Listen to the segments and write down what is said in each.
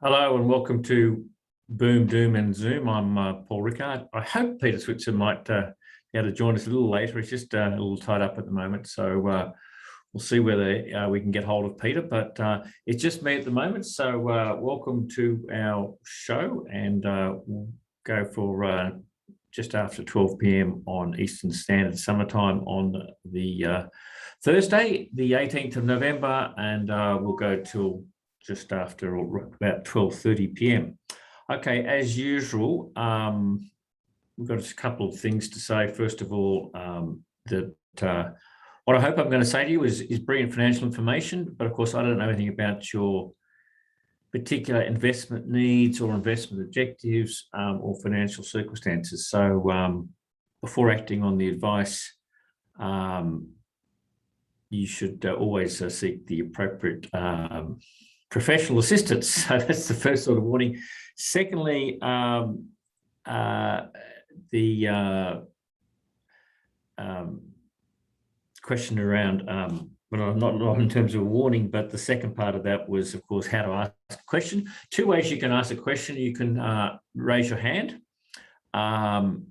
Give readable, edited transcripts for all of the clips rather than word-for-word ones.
Hello and welcome to Boom, Doom and Zoom. I'm Paul Rickard. I hope Peter Switzer might be able to join us a little later. He's just a little tied up at the moment, so we'll see whether we can get hold of Peter, but it's just me at the moment. So welcome to our show, and we'll go for just after 12 p.m. on Eastern Standard Summertime on the Thursday, the 18th of November, and we'll go till just after about 12:30 p.m. Okay, as usual, we've got a couple of things to say. First of all, that what I hope I'm going to say to you is brilliant financial information, but of course I don't know anything about your particular investment needs or investment objectives or financial circumstances. So before acting on the advice, you should always seek the appropriate professional assistance. So that's the first sort of warning. Secondly, the question around, well, not in terms of a warning, but the second part of that was, of course, how to ask a question. Two ways you can ask a question. You can raise your hand, and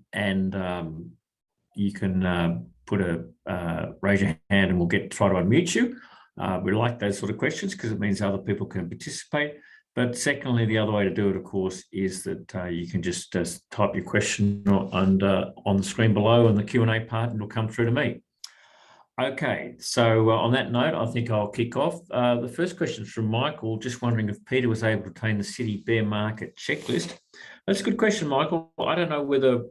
you can raise your hand, and we'll try to unmute you. We like those sort of questions because it means other people can participate. But secondly, the other way to do it, of course, is that you can just type your question on the screen below in the Q&A part, and it'll come through to me. Okay, so on that note, I think I'll kick off. The first question is from Michael, just wondering if Peter was able to obtain the City bear market checklist. That's a good question, Michael. I don't know whether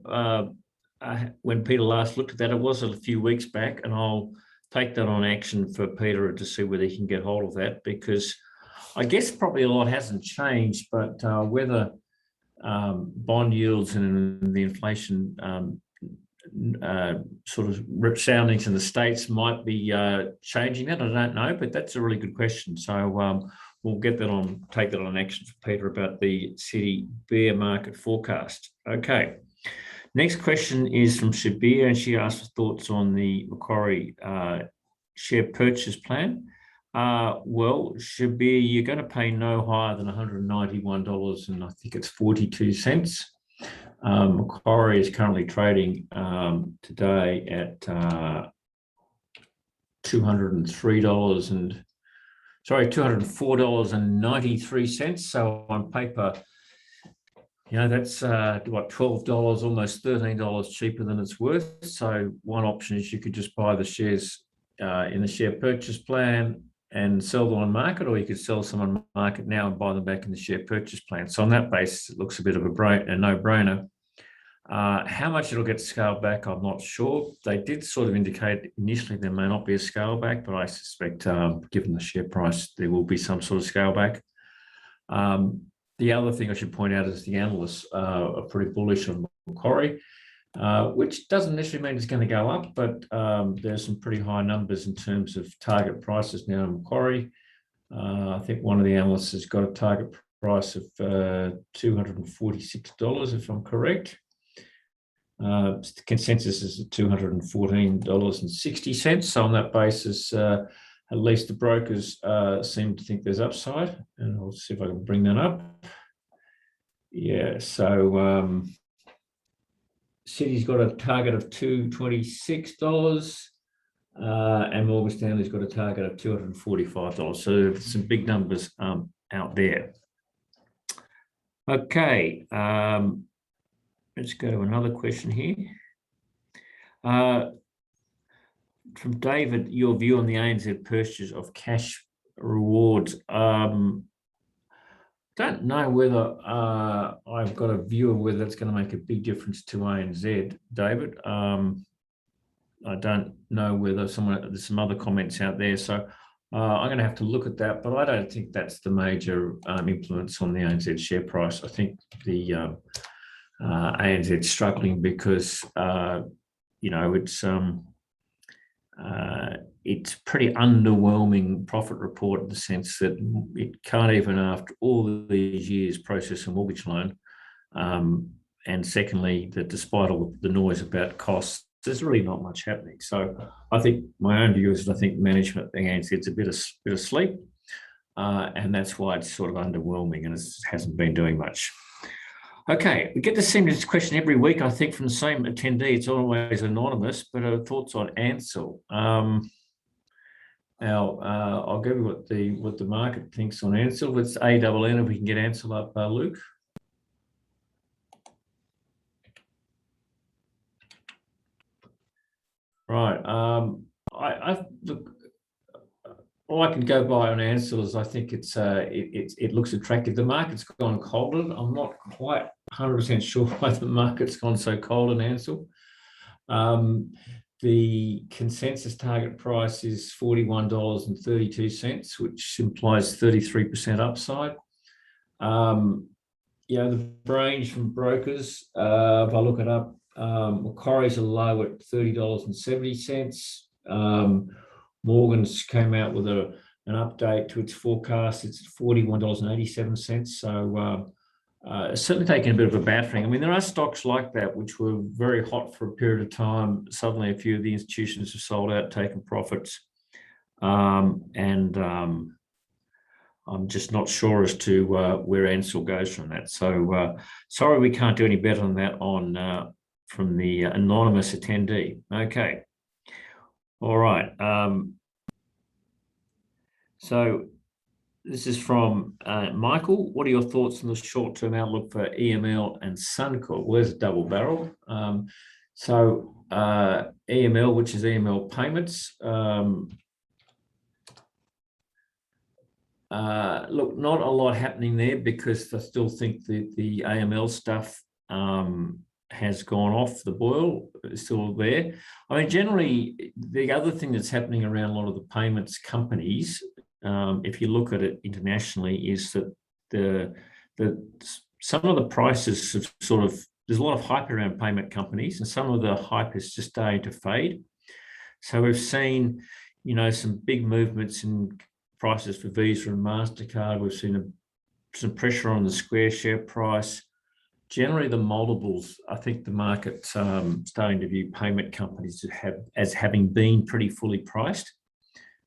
when Peter last looked at that, it was a few weeks back, and I'll take that on action for Peter to see whether he can get hold of that, because I guess probably a lot hasn't changed, but whether bond yields and the inflation sort of soundings in the States might be changing that, I don't know, but that's a really good question. So we'll take that on action for Peter about the City bear market forecast. Okay. Next question is from Shabir, and she asked for thoughts on the Macquarie share purchase plan. Well, Shabir, you're going to pay no higher than $191, and I think it's 42 cents. Macquarie is currently trading today at $204.93. So on paper, that's what, $12, almost $13 cheaper than it's worth. So one option is you could just buy the shares in the share purchase plan and sell them on market, or you could sell some on market now and buy them back in the share purchase plan. So on that basis, it looks a bit of a no-brainer. How much it'll get scaled back, I'm not sure. They did sort of indicate initially there may not be a scale back, but I suspect given the share price, there will be some sort of scale back. The other thing I should point out is the analysts are pretty bullish on Macquarie, which doesn't necessarily mean it's going to go up, but there's some pretty high numbers in terms of target prices now in Macquarie. I think one of the analysts has got a target price of $246, if I'm correct. The consensus is at $214.60. So on that basis, at least the brokers seem to think there's upside, and I'll see if I can bring that up. Yeah, so City's got a target of $226, and Morgan Stanley's got a target of $245. So there's some big numbers out there. Okay, let's go to another question here. From David, your view on the ANZ purchase of cash rewards. Don't know whether I've got a view of whether that's going to make a big difference to ANZ, David. I don't know whether there's some other comments out there, so I'm going to have to look at that, but I don't think that's the major influence on the ANZ share price. I think the ANZ's struggling because it's pretty underwhelming profit report in the sense that it can't even, after all of these years, process a mortgage loan. And secondly, that despite all the noise about costs, there's really not much happening. So I think my own view is I think management at the ANZ's a bit asleep. and that's why it's sort of underwhelming and it hasn't been doing much. Okay, we get the same question every week, I think, from the same attendee. It's always anonymous, but thoughts on Ansell. Now, I'll give you what the market thinks on Ansell. It's ANN, if we can get Ansell up, Luke. Right. Look, all I can go by on Ansell is I think it looks attractive. The market's gone colder. I'm not quite 100% sure why the market's gone so cold in Ansell. The consensus target price is $41.32, which implies 33% upside. The range from brokers, if I look it up, Macquarie's a low at $30.70. Morgan's came out with an update to its forecast. It's $41.87. So certainly taking a bit of a battering. I mean, there are stocks like that which were very hot for a period of time. Suddenly, a few of the institutions have sold out, taken profits, and I'm just not sure as to where Ansell goes from that. So sorry, we can't do any better than that on from the anonymous attendee. Okay. All right. So this is from Michael. What are your thoughts on the short-term outlook for EML and Suncorp? Well, there's a double barrel. EML, which is EML Payments. Look, not a lot happening there because I still think the AML stuff has gone off the boil. It's still there. I mean, generally, the other thing that's happening around a lot of the payments companies, if you look at it internationally, is that some of the prices have there's a lot of hype around payment companies, and some of the hype is just starting to fade. So we've seen, some big movements in prices for Visa and MasterCard. We've seen some pressure on the Square share price. Generally, the multiples, I think the market's starting to view payment companies as having been pretty fully priced.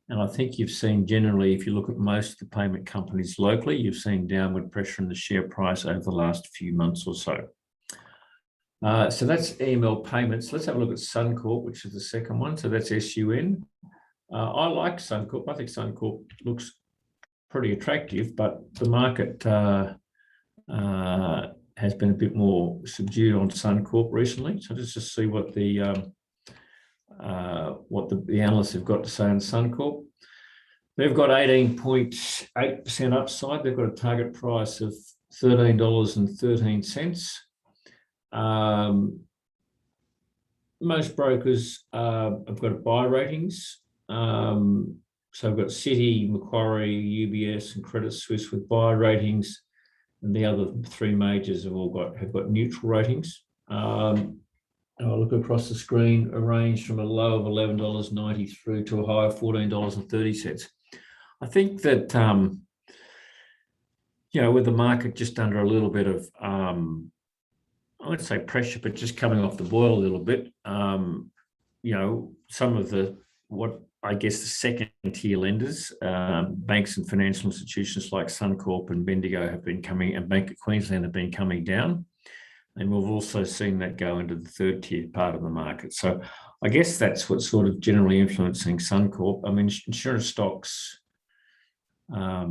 And I think you've seen generally, if you look at most of the payment companies locally, you've seen downward pressure in the share price over the last few months or so. So that's EML Payments. Let's have a look at Suncorp, which is the second one. So that's SUN. I like Suncorp. I think Suncorp looks pretty attractive, but the market has been a bit more subdued on Suncorp recently. So let's just see what the analysts have got to say on Suncorp. They've got 18.8% upside. They've got a target price of $13.13. Most brokers have got buy ratings. So I've got Citi, Macquarie, UBS, and Credit Suisse with buy ratings, and the other three majors have got neutral ratings. I'll look across the screen, a range from a low of $11.90 through to a high of $14.30. I think that with the market just under a little bit of I wouldn't say pressure, but just coming off the boil a little bit. Some of what I guess the second tier lenders, banks and financial institutions like Suncorp and Bendigo have been coming, and Bank of Queensland have been coming down. And we've also seen that go into the third tier part of the market. So I guess that's what's sort of generally influencing Suncorp. I mean, insurance stocks are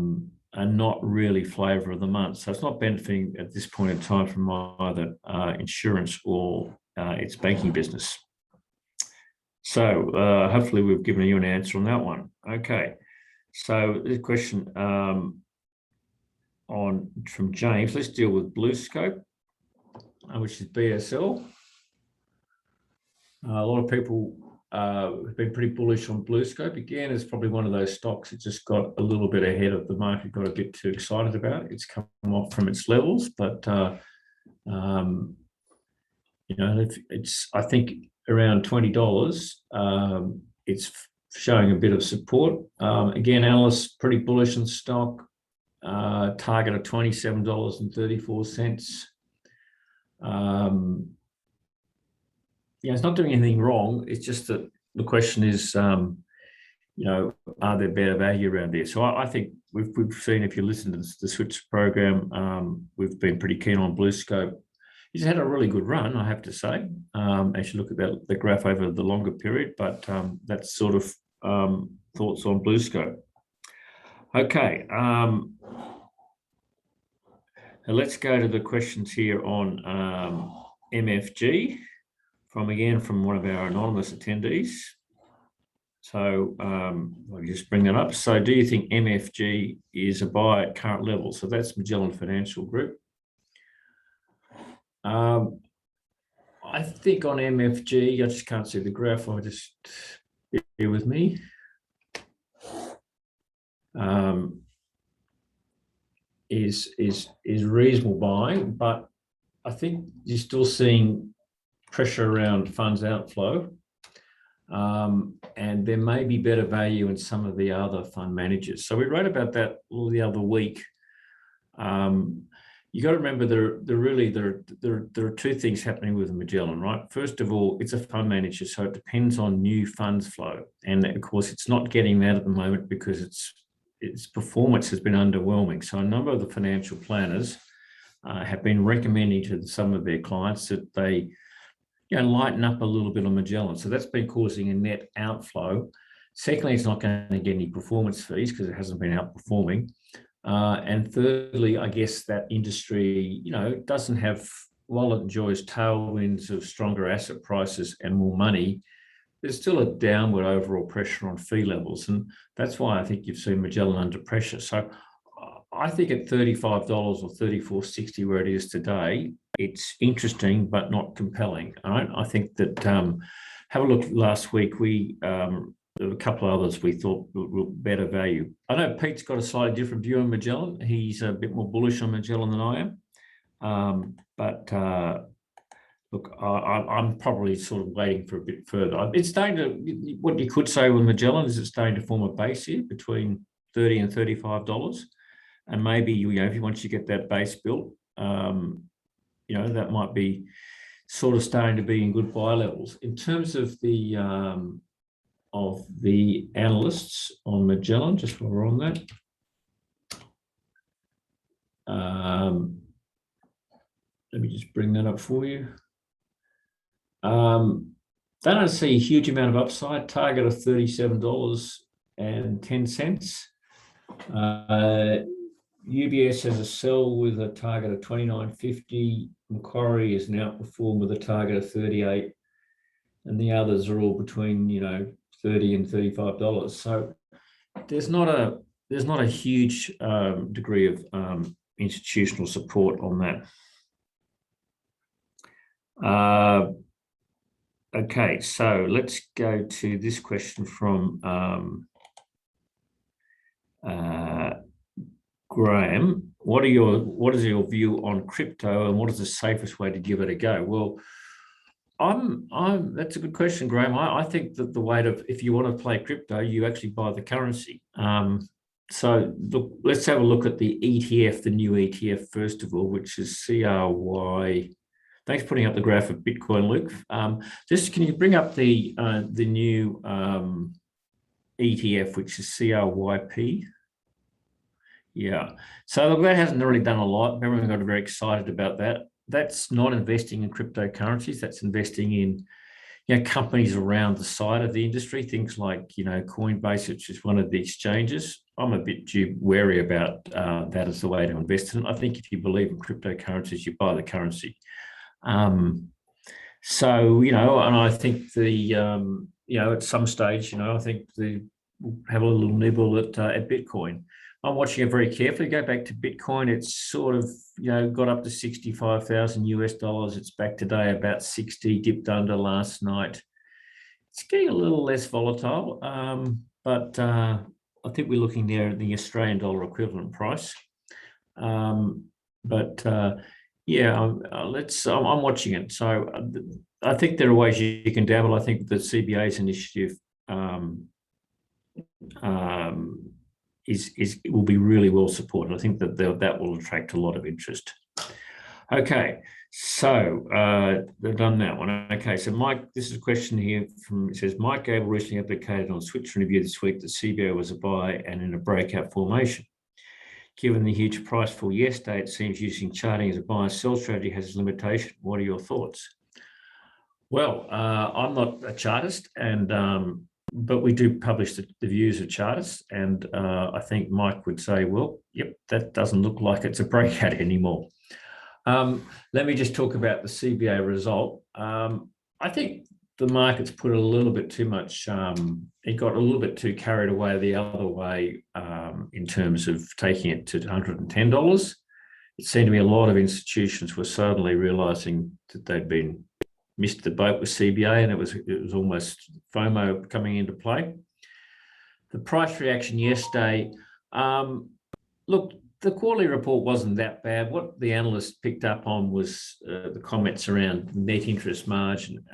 not really flavour of the month. So it's not benefiting at this point in time from either insurance or its banking business. So hopefully we've given you an answer on that one. Okay. So the question from James. Let's deal with BlueScope, which is BSL. A lot of people have been pretty bullish on BlueScope. Again, it's probably one of those stocks that just got a little bit ahead of the market, got a bit too excited about it. It's come off from its levels, but it's I think around $20. It's showing a bit of support. Again, analysts pretty bullish on stock. Target of $27.34. It's not doing anything wrong. It's just that the question is, are there better value around there? So I think we've seen, if you listen to the Switzer program, we've been pretty keen on BlueScope. He's had a really good run, I have to say, as you look at the graph over the longer period, but that's sort of thoughts on BlueScope. Okay, now let's go to the questions here on MFG from one of our anonymous attendees. So I'll just bring that up. So do you think MFG is a buy at current levels? So that's Magellan Financial Group. I think on MFG, I just can't see the graph. I'll just bear with me. Is reasonable buying, but I think you're still seeing pressure around funds outflow. And there may be better value in some of the other fund managers. So we wrote about that all the other week. You got to remember there are two things happening with Magellan, right? First of all, it's a fund manager, so it depends on new funds flow, and of course, it's not getting that at the moment because its performance has been underwhelming. So a number of the financial planners have been recommending to some of their clients that they lighten up a little bit on Magellan. So that's been causing a net outflow. Secondly, it's not going to get any performance fees because it hasn't been outperforming. And thirdly, I guess that industry, doesn't have, while it enjoys tailwinds of stronger asset prices and more money, there's still a downward overall pressure on fee levels. And that's why I think you've seen Magellan under pressure. So I think at $35 or $34.60 where it is today, it's interesting, but not compelling. I think that, have a look last week, there were a couple of others we thought were better value. I know Pete's got a slightly different view on Magellan. He's a bit more bullish on Magellan than I am. Look, I'm probably sort of waiting for a bit further. It's starting to, what you could say with Magellan is it's starting to form a base here between $30 and $35. And maybe, once you get that base built, that might be sort of starting to be in good buy levels. In terms of the analysts on Magellan, just while we're on that. Let me just bring that up for you. They don't see a huge amount of upside, target of $37.10. UBS has a sell with a target of $29.50. Macquarie is now outperformed with a target of $38, and the others are all between $30 and $35. So there's not a huge degree of institutional support on that. Okay, so let's go to this question from Graham. What is your view on crypto, and what is the safest way to give it a go? Well, that's a good question, Graham. I think that the way if you want to play crypto, you actually buy the currency. So look, let's have a look at the ETF, the new ETF first of all, which is CRY. Thanks for putting up the graph of Bitcoin, Luke. Just can you bring up the new ETF, which is CRYP? Yeah. So look, that hasn't really done a lot. Everyone got very excited about that. That's not investing in cryptocurrencies. That's investing in companies around the side of the industry, things like Coinbase, which is one of the exchanges. I'm a bit wary about that as the way to invest in it. I think if you believe in cryptocurrencies, you buy the currency. So and I think at some stage, I think we'll have a little nibble at Bitcoin. I'm watching it very carefully. Go back to Bitcoin. It's sort of, got up to $65,000 US. It's back today about 60, dipped under last night. It's getting a little less volatile, but I think we're looking there at the Australian dollar equivalent price. I'm watching it. So I think there are ways you can dabble. I think the CBA's initiative will be really well supported. I think that will attract a lot of interest. Okay, So they've done that one. Okay, so Mike, this is a question here from, it says, Mike Gable recently advocated on Switzer interview this week that CBO was a buy and in a breakout formation. Given the huge price fall yesterday, it seems using charting as a buy and sell strategy has its limitation. What are your thoughts? Well, I'm not a chartist, and but we do publish the views of chartists, and I think Mike would say, well, yep, that doesn't look like it's a breakout anymore. Let me just talk about the CBA result. I think the market's put a little bit too much, it got a little bit too carried away the other way in terms of taking it to $110. It seemed to me a lot of institutions were suddenly realizing that they'd been missed the boat with CBA, and it was almost FOMO coming into play. The price reaction yesterday, look, the quarterly report wasn't that bad. What the analysts picked up on was the comments around net interest margin.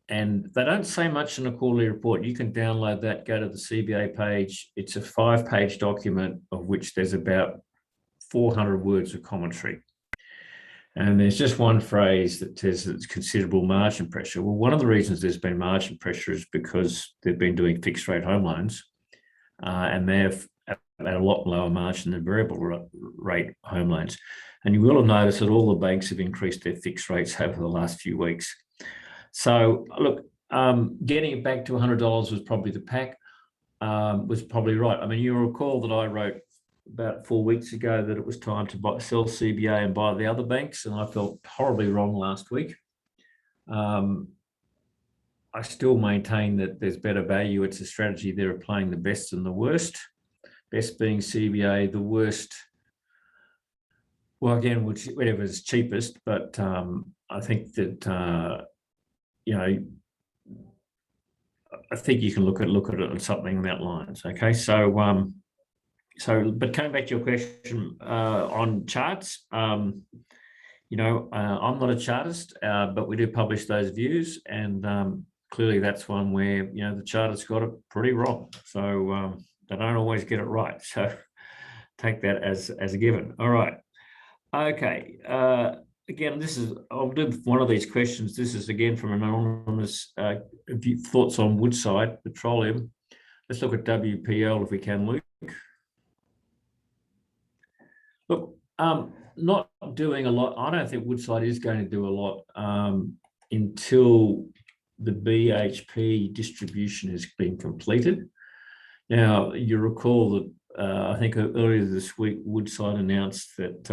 And they don't say much in a quarterly report. You can download that, go to the CBA page. It's a 5-page document of which there's about 400 words of commentary. And there's just one phrase that says it's considerable margin pressure. Well, one of the reasons there's been margin pressure is because they've been doing fixed rate home loans, and they've at a lot lower margin than variable rate home loans. And you will have noticed that all the banks have increased their fixed rates over the last few weeks. So look, getting it back to $100 was probably the pack, was probably right. I mean, you recall that I wrote about 4 weeks ago that it was time to sell CBA and buy the other banks, and I felt horribly wrong last week. I still maintain that there's better value. It's a strategy they're playing the best and the worst. Best being CBA, the worst, well, again, whatever is cheapest, but I think that you know, I think you can look at it on something in that lines. Okay, so but coming back to your question on charts, you know, I'm not a chartist, but we do publish those views, and clearly that's one where, you know, the chartists got it pretty wrong. So they don't always get it right. So take that as a given. All right. Okay. Again, I'll do one of these questions. This is again from an anonymous thoughts on Woodside Petroleum. Let's look at WPL if we can, Luke. Look, not doing a lot. I don't think Woodside is going to do a lot until the BHP distribution has been completed. Now, you recall that I think earlier this week, Woodside announced that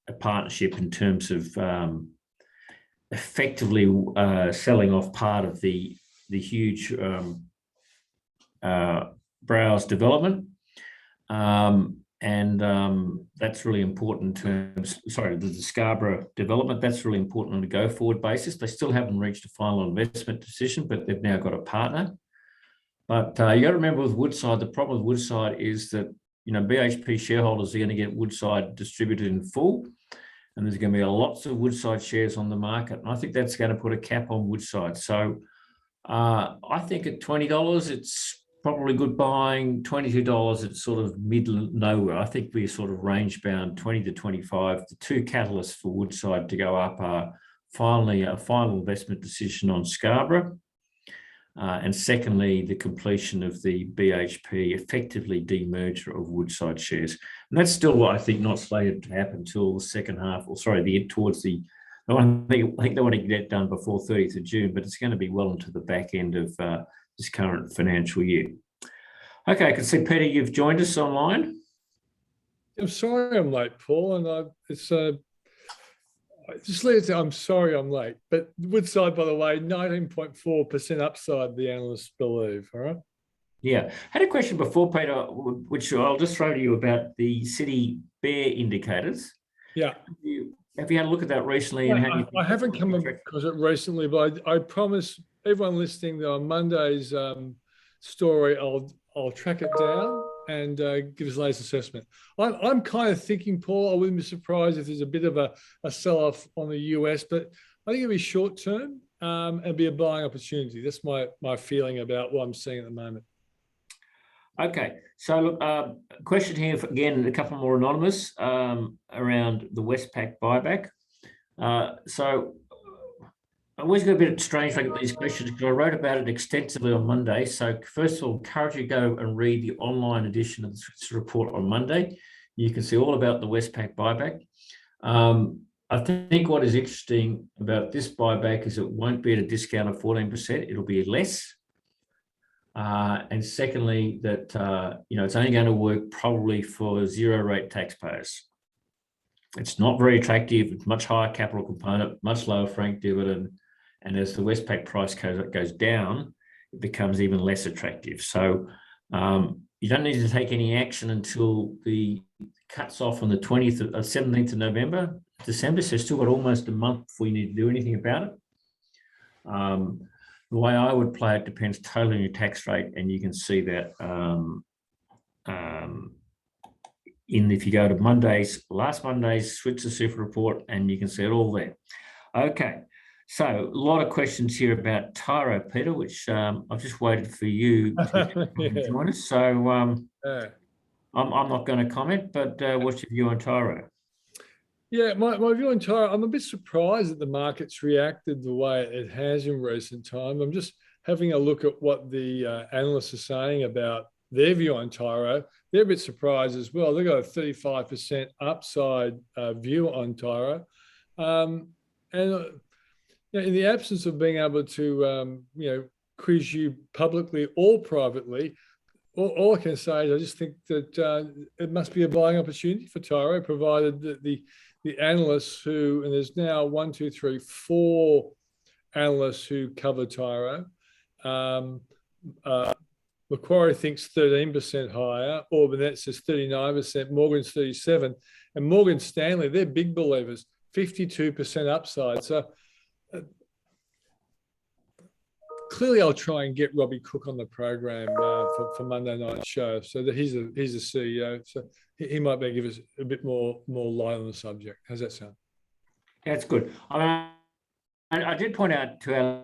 a partnership in terms of effectively selling off part of the huge Browse development. That's really important in terms, the Scarborough development, that's really important on a go-forward basis. They still haven't reached a final investment decision, but they've now got a partner. But you got to remember with Woodside, the problem with Woodside is that, you know, BHP shareholders are going to get Woodside distributed in full, and there's going to be lots of Woodside shares on the market. And I think that's going to put a cap on Woodside. So I think at $20, it's probably good buying. $22, it's sort of middle nowhere. I think we're sort of range bound 20 to 25. The two catalysts for Woodside to go up are finally a final investment decision on Scarborough, and secondly, the completion of the BHP effectively demerger of Woodside shares. And that's still, I think, not slated to happen until the second half, or towards the, I think they want to get it done before 30th of June, but it's going to be well into the back end of this current financial year. Okay, I can see, Peter, you've joined us online. I'm sorry I'm late, Paul, and just let it say I'm sorry I'm late. But Woodside, by the way, 19.4% upside, the analysts believe. All right. Yeah, had a question before, Peter, which I'll just throw to you about the City Bear indicators. Yeah. Have you had a look at that recently? And I haven't come across it recently, but I promise everyone listening that on Monday's story, I'll track it down and give us the latest assessment. I'm kind of thinking, Paul, I wouldn't be surprised if there's a bit of a sell-off on the US, but I think it'll be short term and be a buying opportunity. That's my feeling about what I'm seeing at the moment. Okay, so look, question here, again, a couple more anonymous around the Westpac buyback. So I always get a bit strange looking at these questions because I wrote about it extensively on Monday. So first of all, encourage you to go and read the online edition of the Switzer report on Monday. You can see all about the Westpac buyback. I think what is interesting about this buyback is it won't be at a discount of 14%. It'll be less. And secondly, that it's only going to work probably for zero rate taxpayers. It's not very attractive. It's much higher capital component, much lower franked dividend. And as the Westpac price goes down, it becomes even less attractive. So you don't need to take any action until the cuts off on the 17th of December. So still got almost a month before you need to do anything about it. The way I would play it depends totally on your tax rate, and you can see that if you go to last Monday's Switzer Super Report, and you can see it all there. Okay, so a lot of questions here about Tyro, Peter, which I've just waited for you to join us. So I'm not going to comment, but what's your view on Tyro? Yeah, my view on Tyro, I'm a bit surprised that the market's reacted the way it has in recent time. I'm just having a look at what the analysts are saying about their view on Tyro. They're a bit surprised as well. They've got a 35% upside view on Tyro. In the absence of being able to, quiz you publicly or privately, all I can say is I just think that it must be a buying opportunity for Tyro, provided that the analysts and there's now 4 analysts who cover Tyro. Macquarie thinks 13% higher. Orbinet says 39%. Morgan's 37%. And Morgan Stanley, they're big believers, 52% upside. So clearly I'll try and get Robbie Cook on the program for Monday night show. So that he's a CEO. So he might be able to give us a bit more light on the subject. How's that sound? That's good. I did point out to our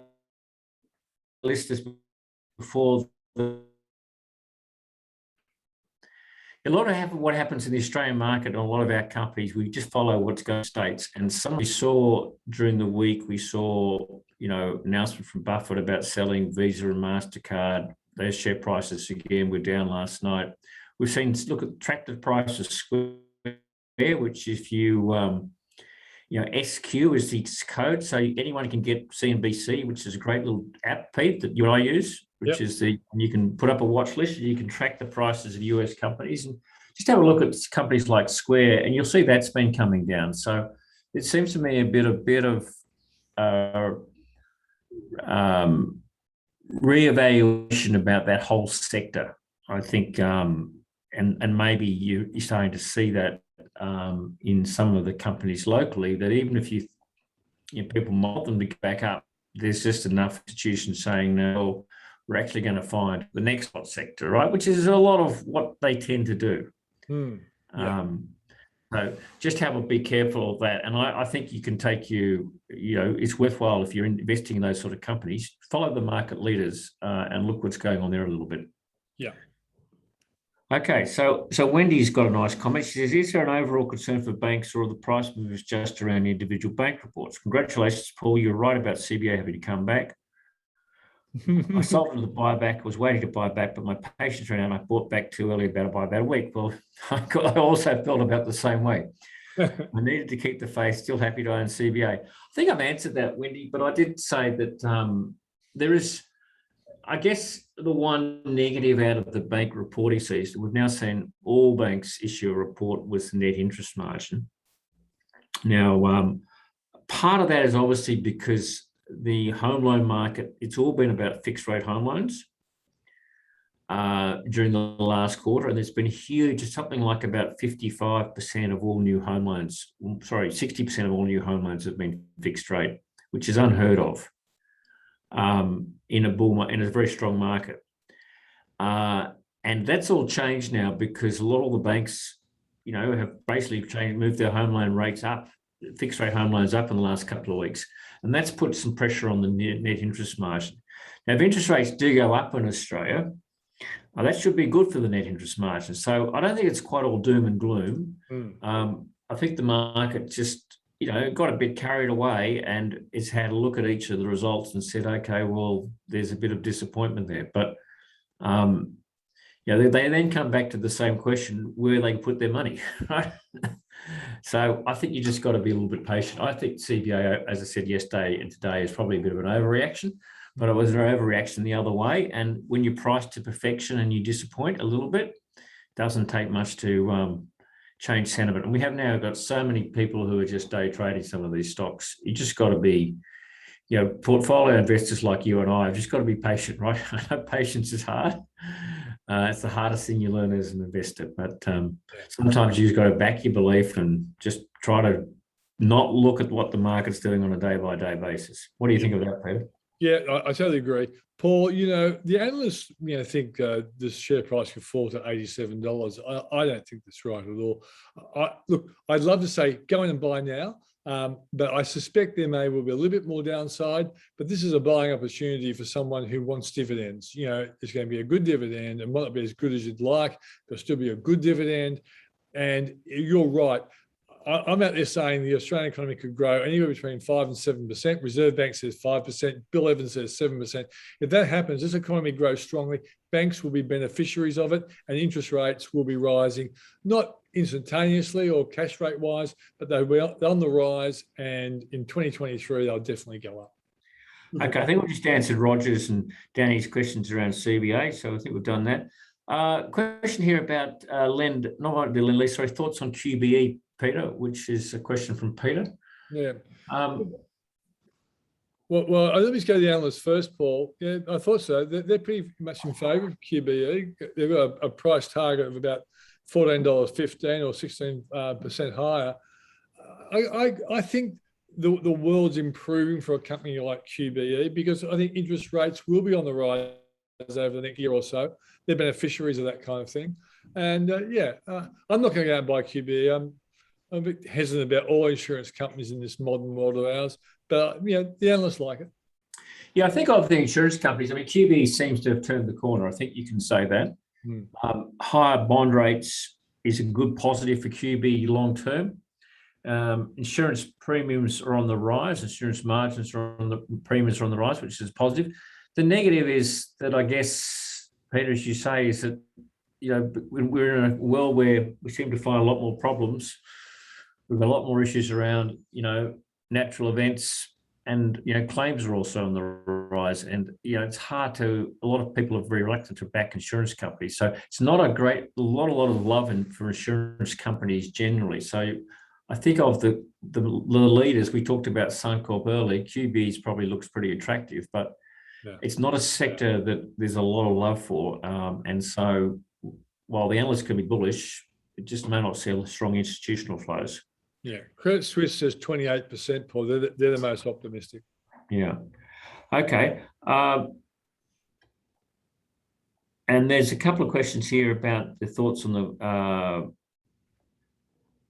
listeners before a lot of what happens in the Australian market and a lot of our companies, we just follow what's going on States. And some we saw during the week, announcement from Buffett about selling Visa and MasterCard. Their share prices again were down last night. We've seen, look at attractive prices Square, which if you, SQ is the code. So anyone can get CNBC, which is a great little app, Pete, that you and I use, which is you can put up a watch list and you can track the prices of US companies and just have a look at companies like Square, and you'll see that's been coming down. So it seems to me a bit of reevaluation about that whole sector. I think, and maybe you're starting to see that in some of the companies locally, that even if people mold them to get back up, there's just enough institutions saying, no, we're actually going to find the next hot sector, right? Which is a lot of what they tend to do. So just be careful of that. And I think you can it's worthwhile if you're investing in those sort of companies, follow the market leaders and look what's going on there a little bit. Yeah. Okay, so Wendy's got a nice comment. She says, is there an overall concern for banks, or are the price moves just around individual bank reports? Congratulations, Paul. You're right about CBA having to come back. I sold the buyback, was waiting to buy back, but my patience ran out and I bought back too early about a week. Well, I also felt about the same way. I needed to keep the faith, still happy to own CBA. I think I've answered that, Wendy, but I did say that there is, I guess, the one negative out of the bank reporting season. We've now seen all banks issue a report with the net interest margin. Now, part of that is obviously because the home loan market, it's all been about fixed rate home loans during the last quarter, and there's been huge, something like about 55% of all new home loans, 60% of all new home loans have been fixed rate, which is unheard of in a very strong market. And that's all changed now because a lot of the banks, have basically moved their home loan rates up, fixed rate home loans up in the last couple of weeks. And that's put some pressure on the net interest margin. Now, if interest rates do go up in Australia, that should be good for the net interest margin. So I don't think it's quite all doom and gloom. I think the market just, got a bit carried away and has had a look at each of the results and said, okay, well, there's a bit of disappointment there. But, they then come back to the same question, where they put their money, right? So I think you just got to be a little bit patient. I think CBA, as I said yesterday and today, is probably a bit of an overreaction, but it was an overreaction the other way. And when you price to perfection and you disappoint a little bit, doesn't take much to change sentiment. And we have now got so many people who are just day trading some of these stocks. You just got to be, portfolio investors like you and I have just got to be patient, right? I know patience is hard. It's the hardest thing you learn as an investor, but sometimes you've got to back your belief and just try to not look at what the market's doing on a day-by-day basis. What do you think of that, Peter? Yeah, I totally agree. Paul, the analysts, think the share price could fall to $87. I don't think that's right at all. Look, I'd love to say go in and buy now, but I suspect there may well be a little bit more downside. But this is a buying opportunity for someone who wants dividends. It's going to be a good dividend, and might not be as good as you'd like. There'll still be a good dividend. And you're right. I'm out there saying the Australian economy could grow anywhere between 5 and 7%. Reserve Bank says 5%. Bill Evans says 7%. If that happens, this economy grows strongly. Banks will be beneficiaries of it, and interest rates will be rising, not instantaneously or cash rate wise, but they'll be on the rise. And in 2023, they'll definitely go up. Okay, I think we just answered Roger's and Danny's questions around CBA, so I think we've done that. Question here about thoughts on QBE, Peter, which is a question from Peter. Yeah. Well, let me go to the analysts first, Paul. Yeah, I thought so. They're pretty much in favour of QBE. They've got a price target of about $14.15 or 16% higher. I think the world's improving for a company like QBE because I think interest rates will be on the rise over the next year or so. They're beneficiaries of that kind of thing. And I'm not going to go and buy QBE. I'm a bit hesitant about all insurance companies in this modern world of ours, but the analysts like it. Yeah, I think of the insurance companies, QBE seems to have turned the corner. I think you can say that. Higher bond rates is a good positive for QBE long term. Insurance premiums are on the rise. Insurance margins are on the premiums are on the rise, which is positive. The negative is that, I guess, Peter, as you say, is that we're in a world where we seem to find a lot more problems. We've got a lot more issues around, natural events, and claims are also on the rise. And it's hard to. A lot of people are very reluctant to back insurance companies. So it's not a lot of love for insurance companies generally. So I think of the leaders we talked about Suncorp early. QBE probably looks pretty attractive, but it's not a sector that there's a lot of love for. And so while the analysts can be bullish, it just may not see strong institutional flows. Yeah, Credit Suisse says 28%, Paul. They're the most optimistic. Yeah. Okay. And there's a couple of questions here about the thoughts on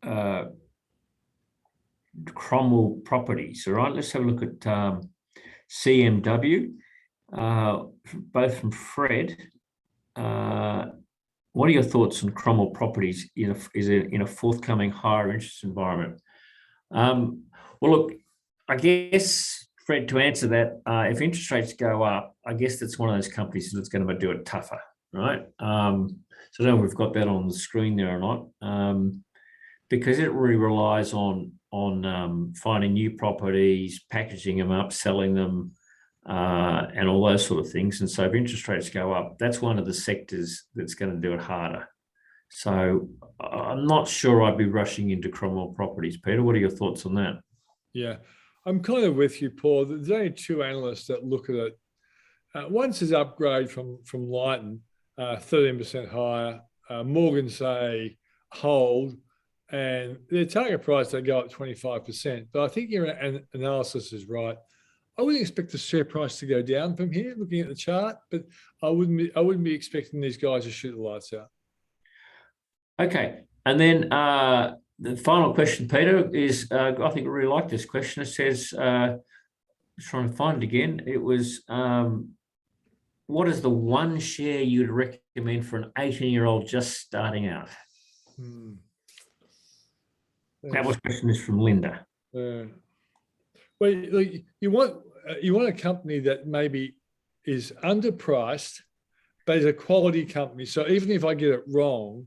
the Cromwell Properties. All right, let's have a look at CMW, both from Fred. What are your thoughts on Cromwell Properties in a forthcoming higher interest environment? Well, look, I guess, Fred, to answer that, if interest rates go up, I guess that's one of those companies that's going to do it tougher, right? So I don't know if we've got that on the screen there or not, because it really relies on finding new properties, packaging them up, selling them, and all those sort of things. And so if interest rates go up, that's one of the sectors that's going to do it harder. So I'm not sure I'd be rushing into Cromwell Properties. Peter, what are your thoughts on that? Yeah, I'm kind of with you, Paul. There's only two analysts that look at it. One says upgrade from Lighton, 13% higher. Morgan say hold, and their target price, they go up 25%. But I think your analysis is right. I wouldn't expect the share price to go down from here, looking at the chart, but I wouldn't be expecting these guys to shoot the lights out. Okay, and then the final question, Peter, is I think I really like this question. It says, trying to find it again. It was, what is the one share you'd recommend for an 18-year-old just starting out? That was question is from Linda. Well, you want a company that maybe is underpriced, but is a quality company. So even if I get it wrong,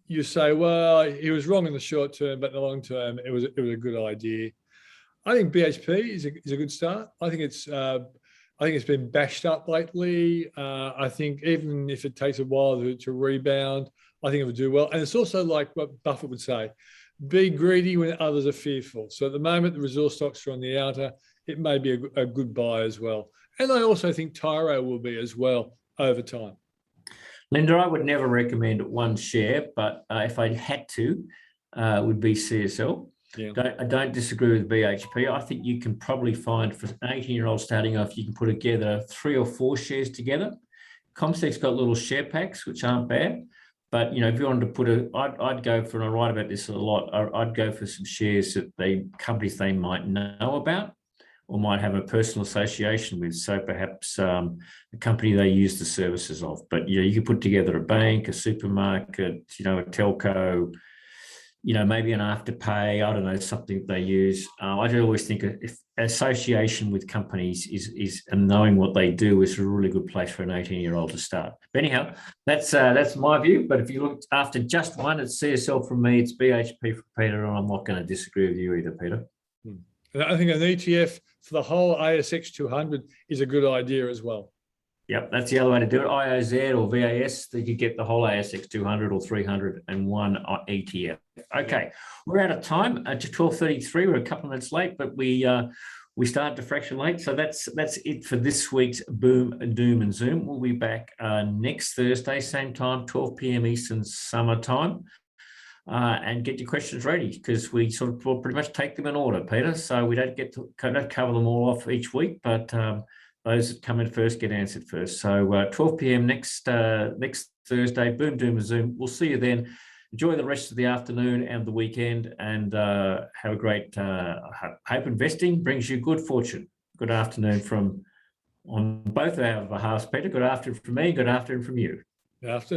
you say, well, he was wrong in the short term, but in the long term, it was a good idea. I think BHP is a good start. I think it's been bashed up lately. I think even if it takes a while to rebound, I think it will do well. And it's also like what Buffett would say, be greedy when others are fearful. So at the moment, the resource stocks are on the outer. It may be a good buy as well. And I also think Tyro will be as well over time. Linda, I would never recommend one share, but if I had to, would be CSL. Yeah. I don't disagree with BHP. I think you can probably find for an 18-year-old starting off, you can put together 3 or 4 shares together. Comsec's got little share packs, which aren't bad. But, you know, if you wanted to put I'd go for, and I write about this a lot, I'd go for some shares that companies they might know about or might have a personal association with. So perhaps a company they use the services of. But, you know, you could put together a bank, a supermarket, you know, a telco, you know, maybe an Afterpay, I don't know, something they use. I do always think if association with companies is and knowing what they do is a really good place for an 18-year-old to start. But anyhow, that's my view. But if you look after just one, it's CSL from me, it's BHP for Peter, and I'm not going to disagree with you either, Peter. I think an ETF for the whole ASX 200 is a good idea as well. Yep, that's the other way to do it. IOZ or VAS, that you get the whole ASX 200 or 301 ETF. Okay, we're out of time. To 12:33, we're a couple of minutes late, but we started a fraction late. So that's it for this week's Boom, Doom and Zoom. We'll be back next Thursday, same time, 12 p.m. Eastern Summertime. And get your questions ready because we sort of will pretty much take them in order, Peter. So we don't get to cover them all off each week, but those that come in first get answered first. So 12 p.m. next Thursday, Boom, Doom, and Zoom. We'll see you then. Enjoy the rest of the afternoon and the weekend, and have a great hope investing brings you good fortune. Good afternoon from on both our behalves, Peter. Good afternoon from me. Good afternoon from you. Good afternoon.